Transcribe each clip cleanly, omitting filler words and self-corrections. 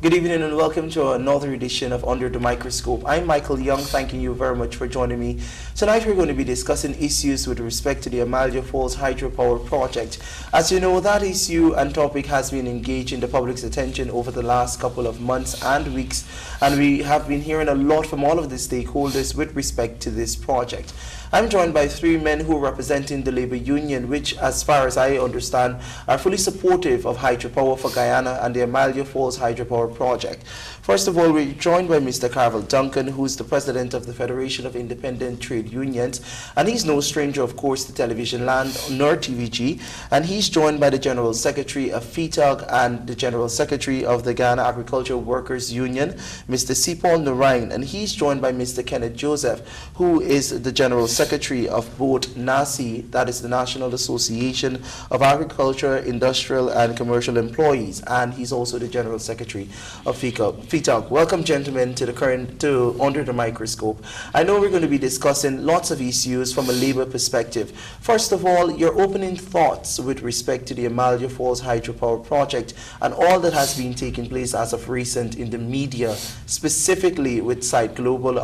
Good evening and welcome to another edition of Under the Microscope. I'm Michael Young, thanking you very much for joining me. Tonight we're going to be discussing issues with respect to the Amaila Falls hydropower project. As you know, that issue and topic has been engaging the public's attention over the last couple of months and weeks, and we have been hearing a lot from all of the stakeholders with respect to this project. I'm joined by three men who are representing the labor union, which, as far as I understand, are fully supportive of hydropower for Guyana and the Amaila Falls hydropower project. First of all, we're joined by Mr. Carvel Duncan, who's the president of the Federation of Independent Trade Unions, and he's no stranger, of course, to television land nor TVG, and he's joined by the General Secretary of FITAG and the General Secretary of the Ghana Agricultural Workers Union, Mr. Sipol Narain, and he's joined by Mr. Kenneth Joseph, who is the General Secretary of both NASI, that is the National Association of Agriculture, Industrial and Commercial Employees, and he's also the General Secretary of FITAG. Welcome, gentlemen, to Under the Microscope. I know we're going to be discussing lots of issues from a labor perspective. First of all, your opening thoughts with respect to the Amaila Falls hydropower project and all that has been taking place as of recent in the media, specifically with Site Global,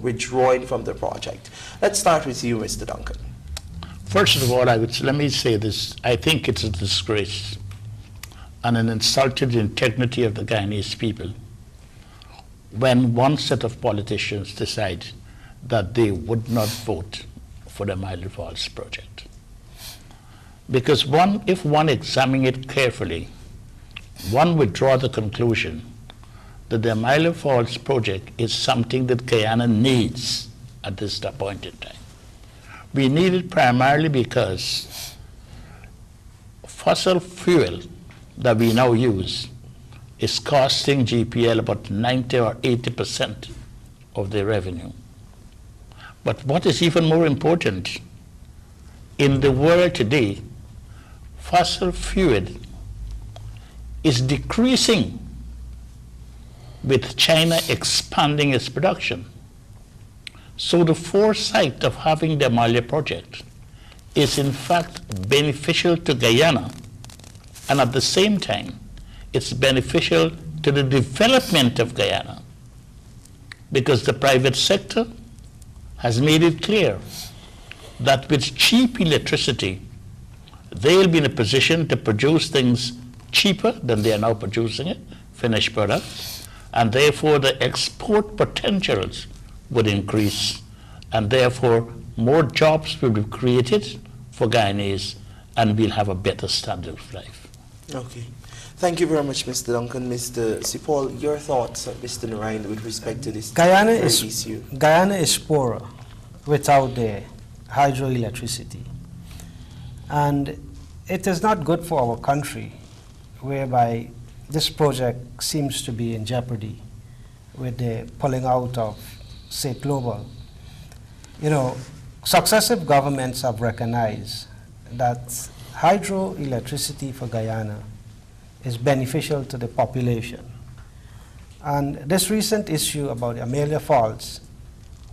withdrawing from the project. Let's start with you, Mr. Duncan. First of all, let me say this. I think it's a disgrace and an insult to the integrity of the Guyanese people when one set of politicians decide that they would not vote for the Amaila Falls project. Because if one examines it carefully, one would draw the conclusion that the Amaila Falls project is something that Guyana needs at this point in time. We need it primarily because fossil fuel that we now use is costing GPL about 90 or 80% of their revenue. But what is even more important, in the world today, fossil fuel is decreasing with China expanding its production. So the foresight of having the Amaila project is in fact beneficial to Guyana, and at the same time, it's beneficial to the development of Guyana, because the private sector has made it clear that with cheap electricity, they'll be in a position to produce things cheaper than they are now producing it, finished products, and therefore the export potentials would increase, and therefore more jobs will be created for Guyanese, and we'll have a better standard of life. Okay. Thank you very much, Mr. Duncan. Mr. Sipol, your thoughts, Mr. Narain, with respect to this issue? Guyana is poorer without the hydroelectricity. And it is not good for our country, whereby this project seems to be in jeopardy with the pulling out of Site Global. You know, successive governments have recognized that hydroelectricity for Guyana is beneficial to the population. And this recent issue about Amaila Falls,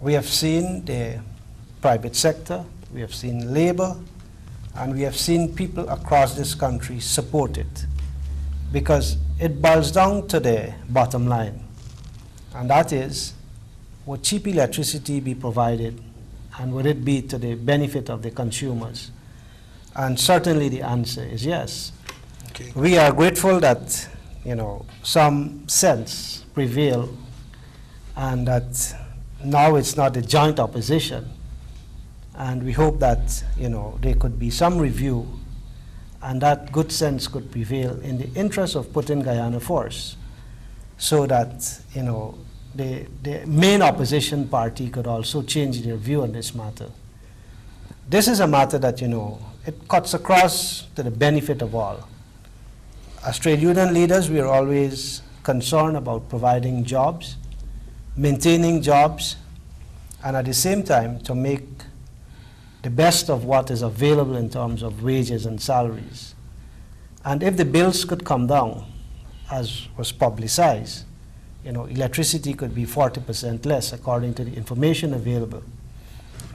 we have seen the private sector, we have seen labor, and we have seen people across this country support it, because it boils down to the bottom line, and that is, would cheap electricity be provided, and would it be to the benefit of the consumers? And certainly the answer is yes. Okay. We are grateful that, some sense prevail, and that now it's not a joint opposition. And we hope that, there could be some review, and that good sense could prevail in the interest of putting Guyana first, so that, the main opposition party could also change their view on this matter. This is a matter that, it cuts across to the benefit of all. As trade union leaders, we are always concerned about providing jobs, maintaining jobs, and at the same time to make the best of what is available in terms of wages and salaries. And if the bills could come down, as was publicized, electricity could be 40% less according to the information available,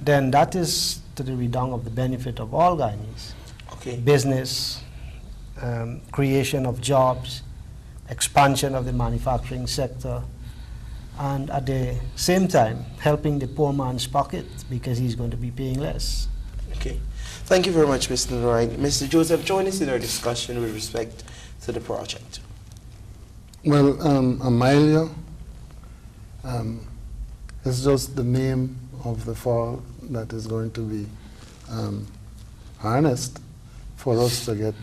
then that is to the redound of the benefit of all Guyanese. Okay. Business, creation of jobs, expansion of the manufacturing sector, and at the same time helping the poor man's pocket because he's going to be paying less. Okay. Thank you very much, Mr. Lorraine. Mr. Joseph, join us in our discussion with respect to the project. Well, Amaila is just the name of the fall that is going to be harnessed for us to get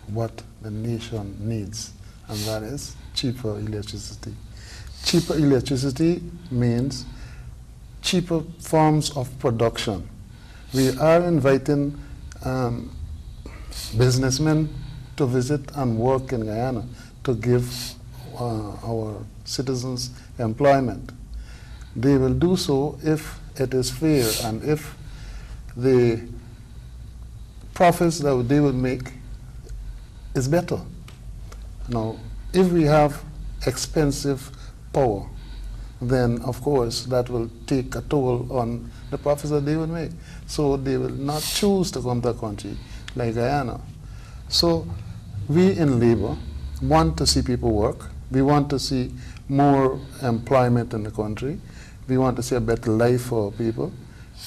what the nation needs, and that is cheaper electricity. Cheaper electricity means cheaper forms of production. We are inviting businessmen to visit and work in Guyana to give our citizens employment. They will do so if it is fair and if the profits that they will make is better. Now, if we have expensive power, then of course that will take a toll on the profits that they will make. So they will not choose to come to a country like Guyana. So we in labor want to see people work. We want to see more employment in the country. We want to see a better life for our people.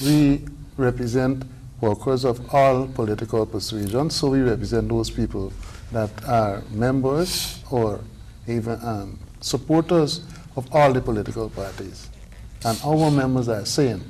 We represent workers of all political persuasions, so we represent those people that are members or even supporters of all the political parties. And our members are saying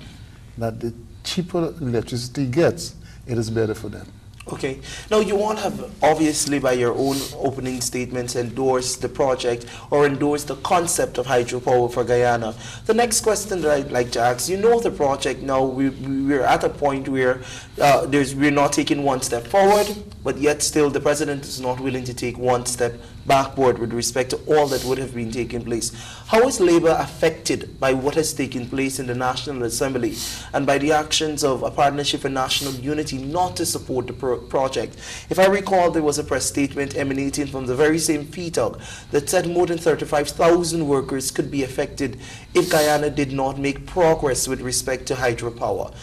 that the cheaper electricity gets, it is better for them. Okay. Now, you all have obviously, by your own opening statements, endorsed the project or endorsed the concept of hydropower for Guyana. The next question that I'd like to ask, you know the project now, we're at a point where we're not taking one step forward, but yet still the president is not willing to take one step backward with respect to all that would have been taking place. How is Labour affected by what has taken place in the National Assembly and by the actions of a Partnership for National Unity not to support the project? If I recall, there was a press statement emanating from the very same FETOG that said more than 35,000 workers could be affected if Guyana did not make progress with respect to hydropower.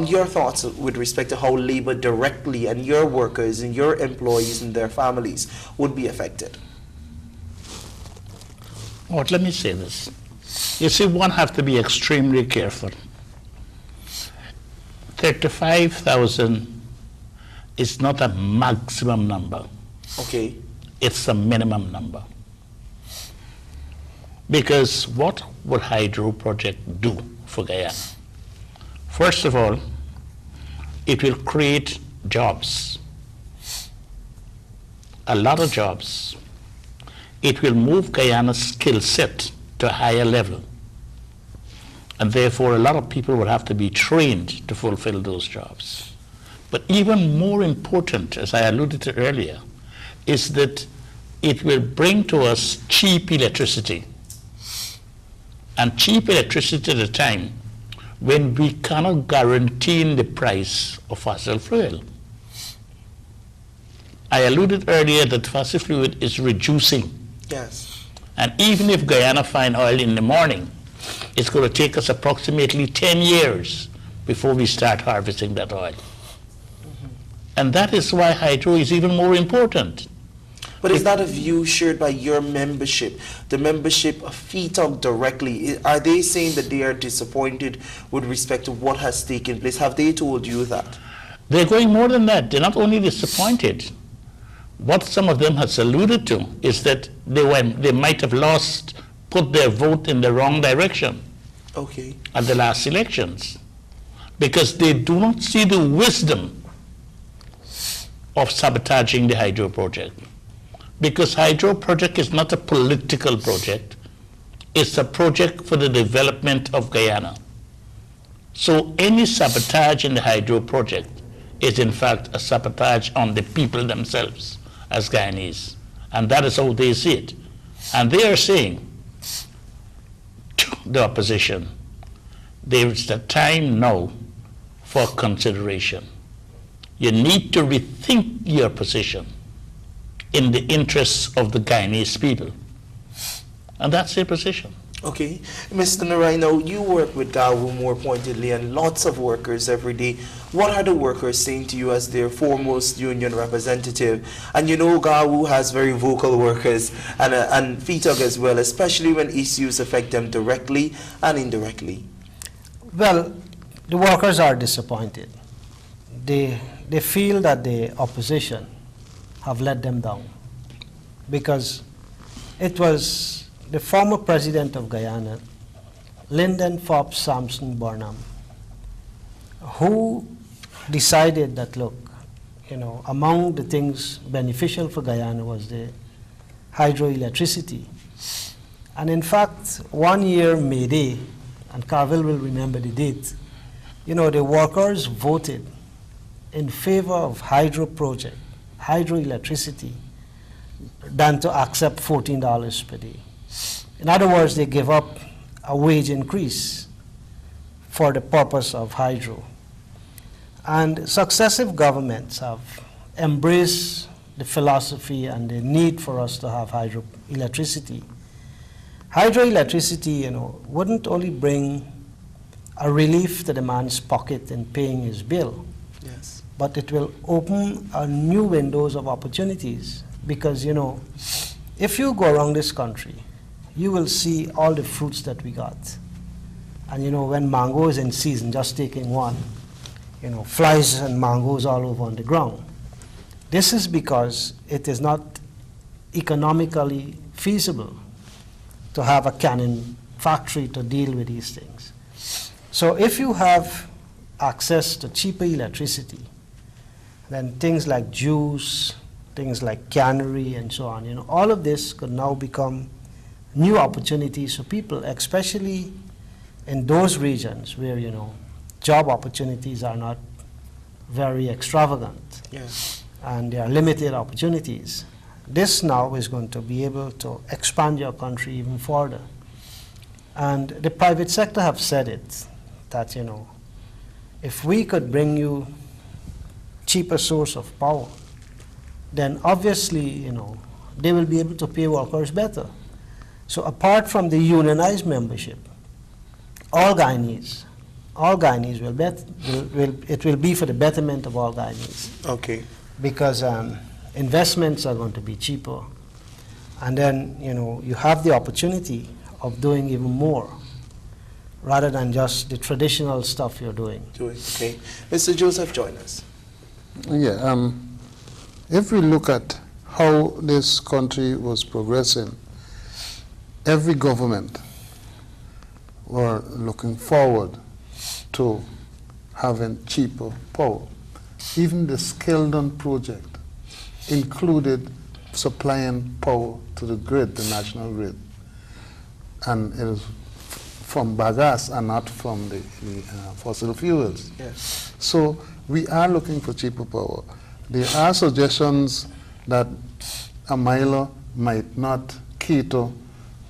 Your thoughts with respect to how Labour directly and your workers and your employees and their families would be affected? Well, let me say this. You see, one has to be extremely careful. 35,000 is not a maximum number. Okay. It's a minimum number. Because what will hydro project do for Guyana? First of all, it will create jobs, a lot of jobs. It will move Guyana's skill set to a higher level. And therefore, a lot of people will have to be trained to fulfill those jobs. But even more important, as I alluded to earlier, is that it will bring to us cheap electricity. And cheap electricity at a time when we cannot guarantee the price of fossil fuel. I alluded earlier that fossil fuel is reducing. Yes. And even if Guyana find oil in the morning, it's going to take us approximately 10 years before we start harvesting that oil. And that is why hydro is even more important. But is that a view shared by your membership, the membership of FETOG directly? Are they saying that they are disappointed with respect to what has taken place? Have they told you that? They're going more than that. They're not only disappointed. What some of them has alluded to is that they might have put their vote in the wrong direction. Okay. At the last elections, because they do not see the wisdom of sabotaging the hydro project. Because hydro project is not a political project, it's a project for the development of Guyana. So any sabotage in the hydro project is in fact a sabotage on the people themselves as Guyanese. And that is how they see it. And they are saying to the opposition, there is the time now for consideration. You need to rethink your position in the interests of the Guyanese people. And that's their position. Okay. Mr. Narino, you work with GAWU more pointedly and lots of workers every day. What are the workers saying to you as their foremost union representative? And you know GAWU has very vocal workers and FETOG as well, especially when issues affect them directly and indirectly. Well, the workers are disappointed. They feel that the opposition have let them down because it was the former president of Guyana, Lyndon Forbes Sampson Burnham, who decided that, look, you know, among the things beneficial for Guyana was the hydroelectricity. And in fact, 1 year May Day, and Carville will remember the date, you know, the workers voted in favor of hydroelectricity, than to accept $14 per day. In other words, they give up a wage increase for the purpose of hydro. And successive governments have embraced the philosophy and the need for us to have hydroelectricity. Hydroelectricity, you know, wouldn't only bring a relief to the man's pocket in paying his bill, Yes. but it will open new windows of opportunities. Because, you know, if you go around this country, you will see all the fruits that we got. And, you know, when mango is in season, just taking one, you know, flies and mangoes all over on the ground. This is because it is not economically feasible to have a canning factory to deal with these things. So if you have access to cheaper electricity, then things like juice, things like cannery and so on, you know, all of this could now become new opportunities for people, especially in those regions where, you know, job opportunities are not very extravagant. Yes. And there are limited opportunities. This now is going to be able to expand your country even further. And the private sector have said it, that, you know, if we could bring you cheaper source of power, then obviously, you know, they will be able to pay workers better. So apart from the unionized membership, all Guyanese it will be for the betterment of all Guyanese. Okay. Because investments are going to be cheaper. And then, you know, you have the opportunity of doing even more rather than just the traditional stuff you're doing. Okay. Mr. Joseph, join us. Yeah, if we look at how this country was progressing, every government were looking forward to having cheaper power. Even the Skeldon project included supplying power to the grid, the national grid. And it is from bagasse and not from the fossil fuels. Yes. So we are looking for cheaper power. There are suggestions that Amaila might not cater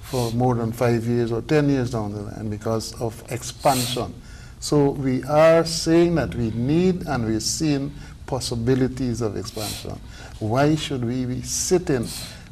for more than 5 years or 10 years down the line because of expansion. So we are saying that we need and we're seeing possibilities of expansion. Why should we be sitting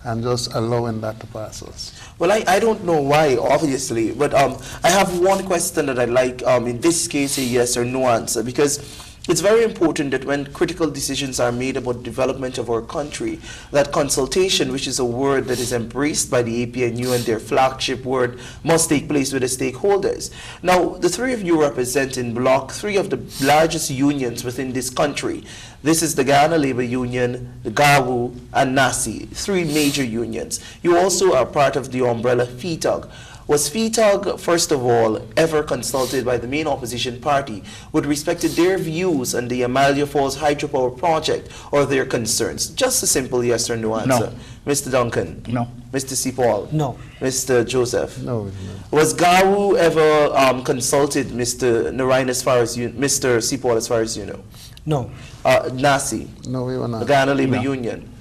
and just allowing that to pass us? Well, I don't know why, obviously, but I have one question that I'd like, in this case, a yes or no answer, because it's very important that when critical decisions are made about development of our country, that consultation, which is a word that is embraced by the APNU and their flagship word, must take place with the stakeholders. Now, the three of you represent in Bloc 3 of the largest unions within this country. This is the Guyana Labor Union, the GAWU, and NASI, 3 major unions. You also are part of the umbrella FETOG. Was FETOG, first of all, ever consulted by the main opposition party with respect to their views on the Amaila Falls hydropower project or their concerns? Just a simple yes or no answer. No. Mr. Duncan? No. Mr. C. Paul? No. Mr. Joseph? No. Was GAWU ever consulted Mr. Narayan as far as you, Mr. C. Paul, as far as you know? No. NASI? No, we were The not. Guyana Labor No. Union?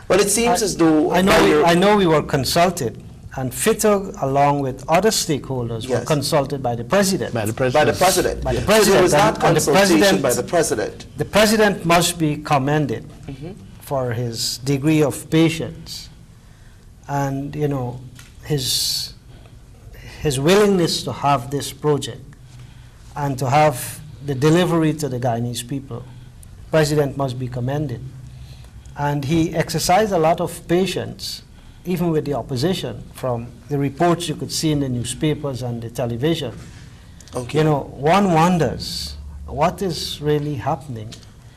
Well, it seems as though... I know we were consulted, and FITOG, along with other stakeholders, were Yes. consulted by the president. By the By president. the president. By the So president, it was not and the consultation president- by the president. The president must be commended for his degree of patience and, you know, his his willingness to have this project and to have the delivery to the Guyanese people, President must be commended. And he exercised a lot of patience, even with the opposition, from the reports you could see in the newspapers and the television. Okay. You know, one wonders what is really happening.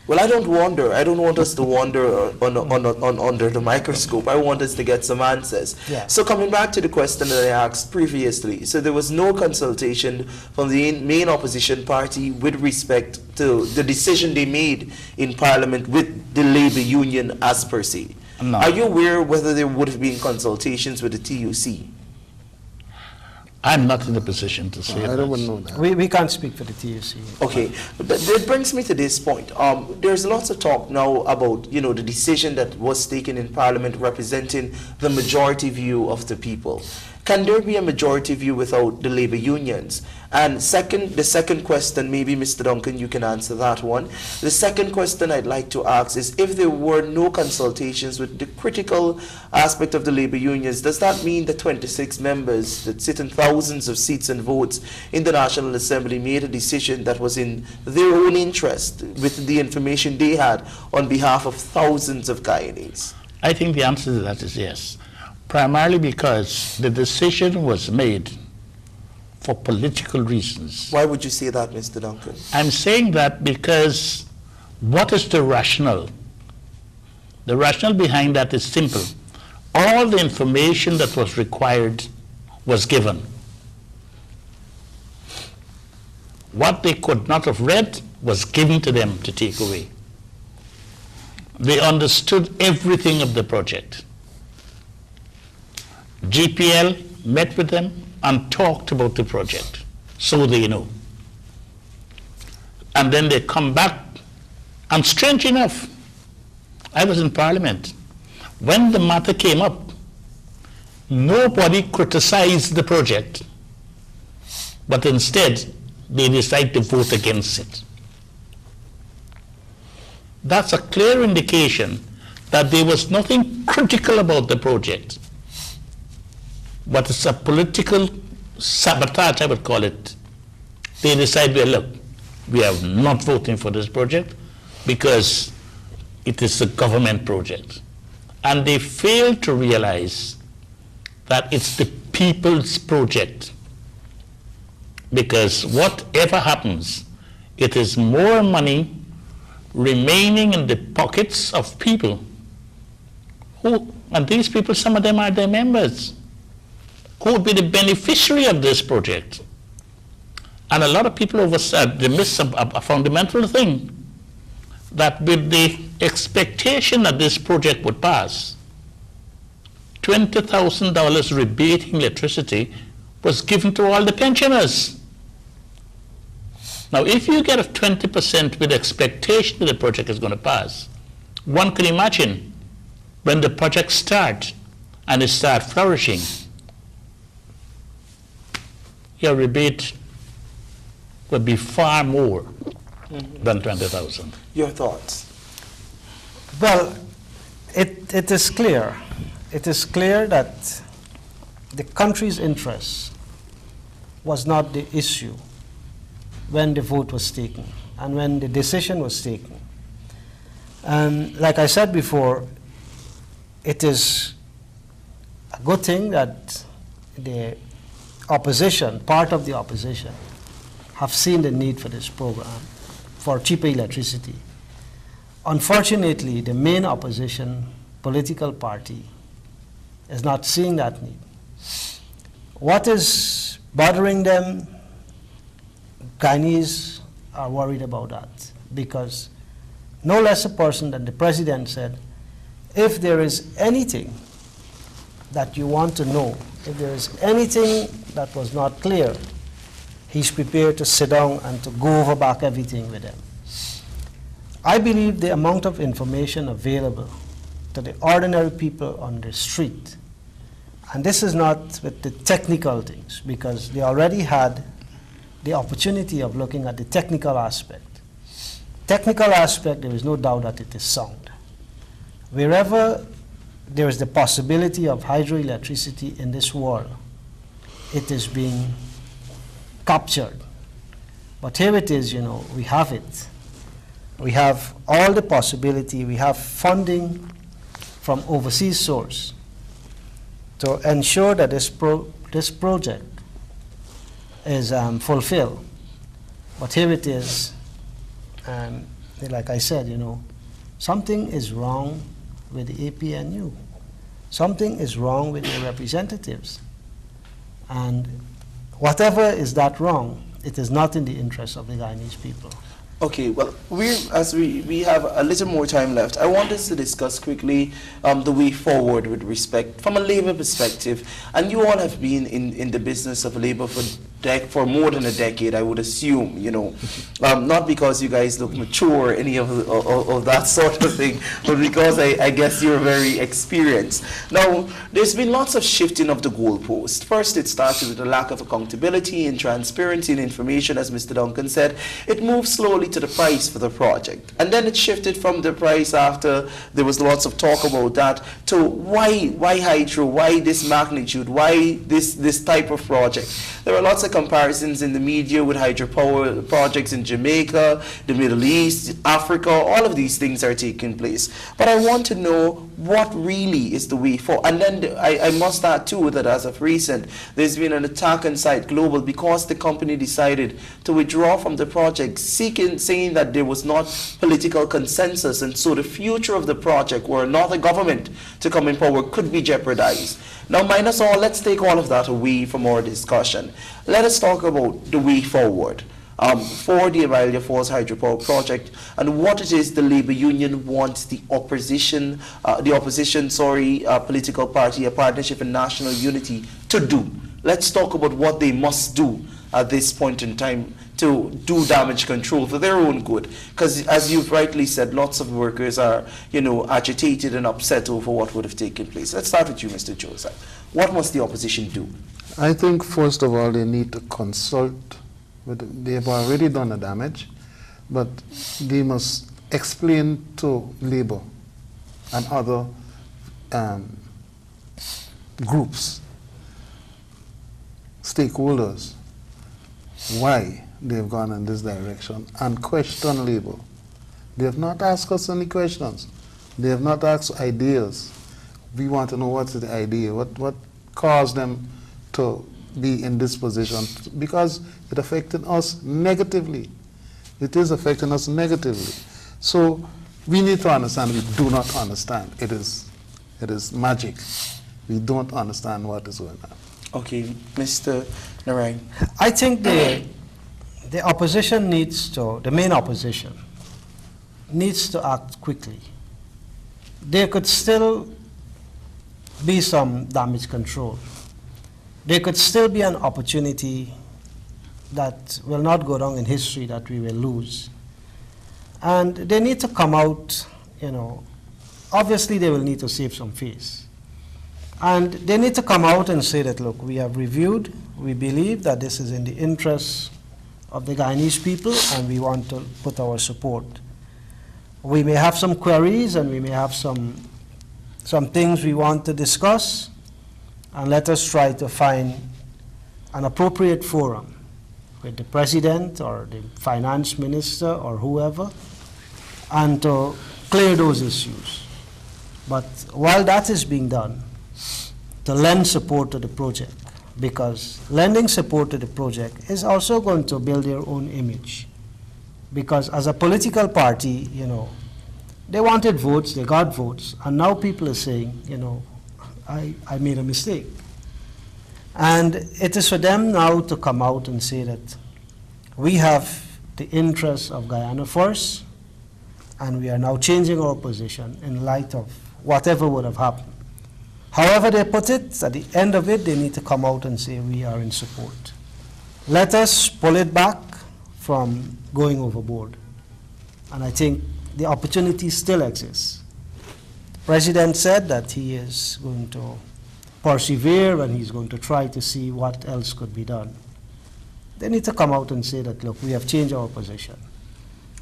Well, I don't wonder. I don't want us to wander under the microscope. I want us to get some answers. Yeah. So coming back to the question that I asked previously, so there was no consultation from the main opposition party with respect to the decision they made in Parliament with the labor union as per se. No. Are you aware whether there would have been consultations with the TUC? I'm not in a position to say I that. don't know that. We can't speak for the TUC. Okay, but it brings me to this point. There's lots of talk now about, you know, the decision that was taken in Parliament representing the majority view of the people. Can there be a majority view without the labor unions? And the second question, maybe Mr. Duncan, you can answer that one. The second question I'd like to ask is, if there were no consultations with the critical aspect of the labor unions, does that mean the 26 members that sit in thousands of seats and votes in the National Assembly made a decision that was in their own interest with the information they had on behalf of thousands of Guyanese? I think the answer to that is yes. Primarily because the decision was made for political reasons. Why would you say that, Mr. Duncan? I'm saying that because what is the rationale? The rationale behind that is simple. All the information that was required was given. What they could not have read was given to them to take away. They understood everything of the project. GPL met with them and talked about the project, so they know. And then they come back, and strange enough, I was in Parliament. When the matter came up, nobody criticized the project, but instead they decided to vote against it. That's a clear indication that there was nothing critical about the project, but it's a political sabotage, I would call it. They decided, well, look, we are not voting for this project because it is a government project. And they failed to realize that it's the people's project. Because whatever happens, it is more money remaining in the pockets of people who, and these people, some of them are their members, who would be the beneficiary of this project. And a lot of people they miss a fundamental thing, that with the expectation that this project would pass, $20,000 rebating electricity was given to all the pensioners. Now, if you get a 20% with expectation that the project is going to pass, one can imagine when the project starts and it starts flourishing, your rebate would be far more than 20,000. Your thoughts? Well, it is clear. It is clear that the country's interest was not the issue when the vote was taken and when the decision was taken. And like I said before, it is a good thing that the opposition, part of the opposition, have seen the need for this program for cheaper electricity. Unfortunately, the main opposition political party is not seeing that need. What is bothering them? Guyanese are worried about that because no less a person than the president said, if there is anything that you want to know, if there is anything that was not clear, he's prepared to sit down and to go over back everything with them. I believe the amount of information available to the ordinary people on the street, and this is not with the technical things, because they already had the opportunity of looking at the technical aspect. Technical aspect, there is no doubt that it is sound. Wherever there is the possibility of hydroelectricity in this world, it is being captured. But here it is, you know, we have it. We have all the possibility, we have funding from overseas source to ensure that this project is fulfilled. But here it is, and like I said, you know, something is wrong with the APNU. Something is wrong with their representatives. And whatever is that wrong, it is not in the interest of the Guyanese people. Okay, well, as we have a little more time left, I want us to discuss quickly the way forward with respect, from a labor perspective. And you all have been in the business of labor for more than a decade, I would assume, you know. Not because you guys look mature or any of that sort of thing, but because I guess you're very experienced. Now, there's been lots of shifting of the goalpost. First, it started with a lack of accountability and transparency and information, as Mr. Duncan said. It moved slowly to the price for the project. And then it shifted from the price after there was lots of talk about that to why hydro, why this magnitude, why this type of project. There are lots of comparisons in the media with hydropower projects in Jamaica, the Middle East, Africa, all of these things are taking place. But I want to know what really is the way forward. And then I must add too that as of recent, there's been an attack on Site Global because the company decided to withdraw from the project, saying that there was not political consensus, and so the future of the project, were another government to come in power, could be jeopardized. Now, minus all, let's take all of that away from our discussion. Let us talk about the way forward for the Amaila Falls hydropower project and what it is the labor union wants the opposition, political party, a partnership in national unity to do. Let's talk about what they must do at this point in time to do damage control for their own good. Because as you've rightly said, lots of workers are, you know, agitated and upset over what would have taken place. Let's start with you, Mr. Joseph. What must the opposition do? I think, first of all, they need to consult. They've already done the damage, but they must explain to labor and other groups, stakeholders, why they've gone in this direction, and question labor. They have not asked us any questions. They have not asked ideas. We want to know what's the idea, what caused them to be in this position, because it affected us negatively. It is affecting us negatively. So we need to understand we do not understand. It is magic. We don't understand what is going on. Okay, Mr. Narayan. I think the opposition needs to, the main opposition, needs to act quickly. There could still be some damage control. There could still be an opportunity that will not go down in history that we will lose. And they need to come out, you know, obviously they will need to save some face. And they need to come out and say that, look, we have reviewed, we believe that this is in the interests of the Guyanese people, and we want to put our support. We may have some queries, and we may have some things we want to discuss, and let us try to find an appropriate forum with the president or the finance minister or whoever, and to clear those issues. But while that is being done, to lend support to the project, because lending support to the project is also going to build their own image. Because as a political party, you know, they wanted votes, they got votes, and now people are saying, you know, I made a mistake. And it is for them now to come out and say that we have the interests of Guyana first, and we are now changing our position in light of whatever would have happened. However they put it, at the end of it, they need to come out and say we are in support. Let us pull it back from going overboard. And I think the opportunity still exists. The President said that he is going to persevere and he's going to try to see what else could be done. They need to come out and say that, look, we have changed our position.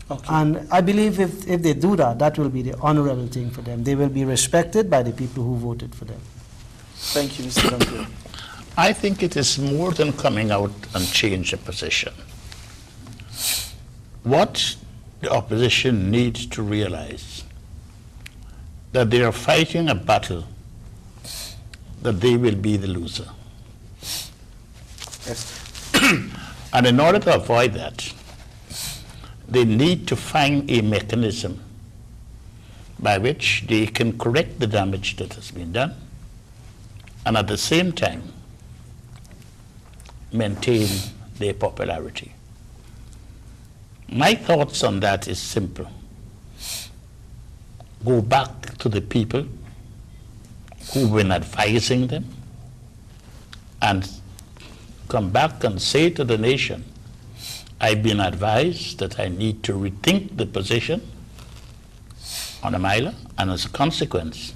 Okay. And I believe if they do that, that will be the honorable thing for them. They will be respected by the people who voted for them. Thank you, Mr. Duncan. I think it is more than coming out and change a position. What the opposition needs to realize that they are fighting a battle that they will be the loser. Yes. And in order to avoid that, they need to find a mechanism by which they can correct the damage that has been done and at the same time maintain their popularity. My thoughts on that is simple. Go back to the people who've been advising them and come back and say to the nation, I've been advised that I need to rethink the position on Amaila, and as a consequence,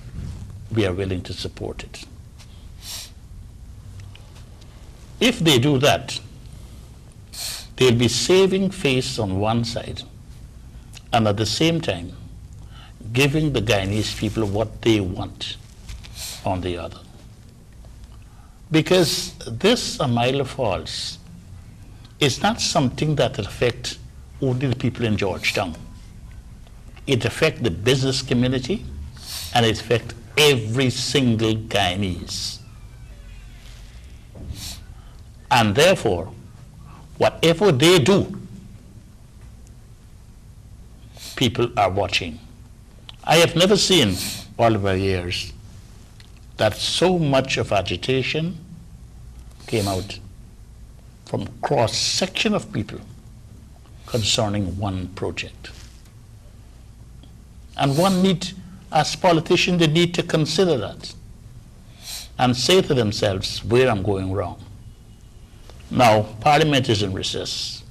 we are willing to support it. If they do that, they'll be saving face on one side and at the same time giving the Guyanese people what they want on the other. Because this Amaila Falls is not something that affects only the people in Georgetown. It affects the business community and it affects every single Guyanese. And therefore, whatever they do, people are watching. I have never seen, all of our years, that so much of agitation came out from cross-section of people concerning one project. And one need, as politicians, they need to consider that and say to themselves, where I'm going wrong. Now, Parliament is in recess.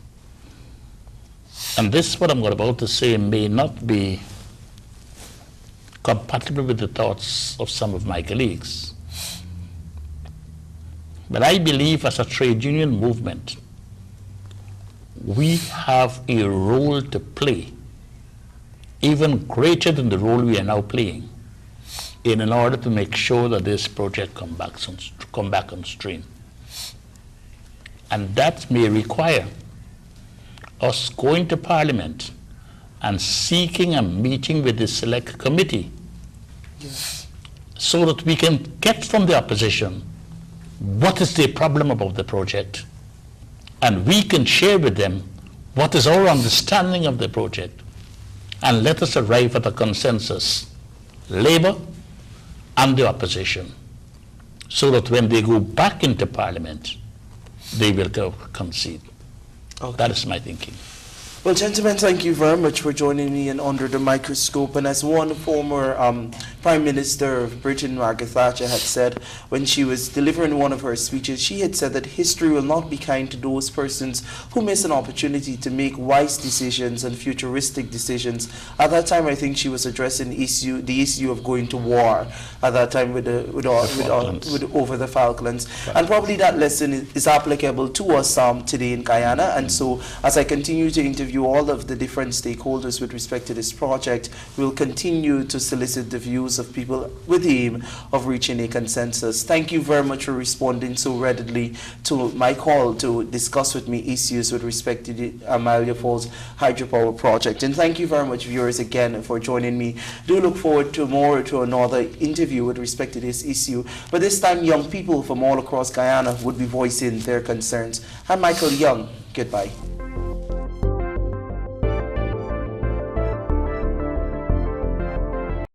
And this, what I'm about to say, may not be compatible with the thoughts of some of my colleagues. But I believe as a trade union movement, we have a role to play, even greater than the role we are now playing, in order to make sure that this project come back on stream. And that may require us going to Parliament and seeking a meeting with the select committee, Yes. so that we can get from the opposition what is the problem about the project, and we can share with them what is our understanding of the project, and let us arrive at a consensus, Labour and the opposition, so that when they go back into Parliament, they will go concede. Okay. That is my thinking. Well, gentlemen, thank you very much for joining me in Under the Microscope. And as one former Prime Minister of Britain, Margaret Thatcher, had said when she was delivering one of her speeches, she had said that history will not be kind to those persons who miss an opportunity to make wise decisions and futuristic decisions. At that time, I think she was addressing the issue of going to war at that time over the Falklands. Right. And probably that lesson is applicable to us today in Guyana. And so as I continue to interview all of the different stakeholders with respect to this project, we'll continue to solicit the views of people with the aim of reaching a consensus. Thank you very much for responding so readily to my call to discuss with me issues with respect to the Amaila Falls hydropower project. And thank you very much, viewers, again for joining me. Do look forward to another interview with respect to this issue. But this time, young people from all across Guyana would be voicing their concerns. I'm Michael Young. Goodbye.